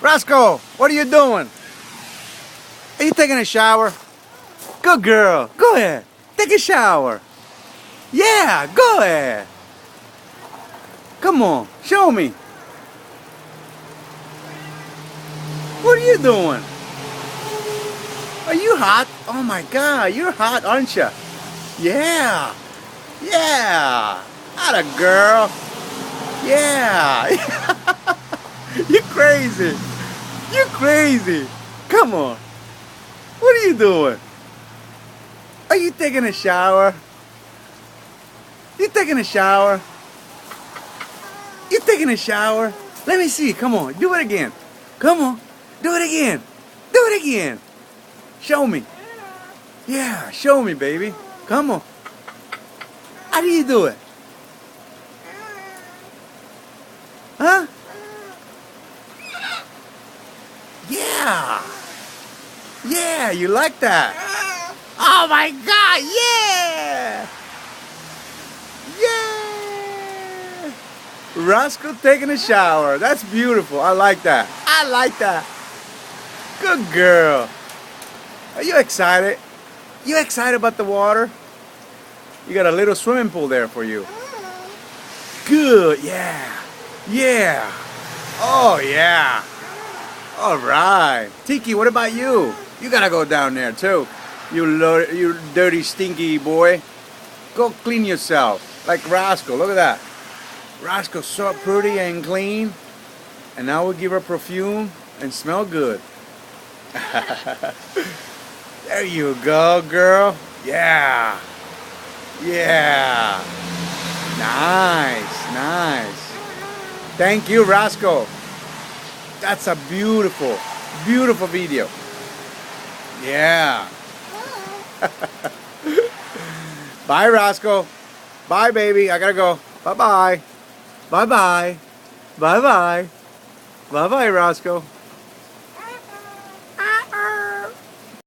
Rascol, what are you doing? Are you taking a shower? Good girl. Go ahead. Take a shower. Yeah, go ahead. Come on, show me. What are you doing? Are you hot? Oh my God, you're hot, aren't you? Yeah. Yeah. Atta girl. Yeah. You're crazy. You're crazy. Come on. What are you doing? Are you taking a shower? You taking a shower? You taking a shower? Let me see. Come on. Do it again. Come on. Do it again. Do it again. Show me. Yeah, show me, baby. Come on. How do you do it? Huh? Yeah. Yeah, you like that? Oh my God, yeah! Yeah! Rascal taking a shower. That's beautiful. I like that. I like that. Good girl. Are you excited? You excited about the water? You got a little swimming pool there for you. Good, yeah. Yeah. Oh, yeah. All right. Tiki, what about you? You gotta go down there too. You dirty, stinky boy. Go clean yourself. Like Rascal. Look at that. Rascal's so pretty and clean. And now we'll give her perfume and smell good. There you go, girl. Yeah. Yeah. Nice, nice. Thank you, Rascal. That's a beautiful, beautiful video. Yeah. Bye, Rascal. Bye, baby. I gotta go. Bye-bye. Bye-bye. Bye-bye. Bye-bye, Rascal.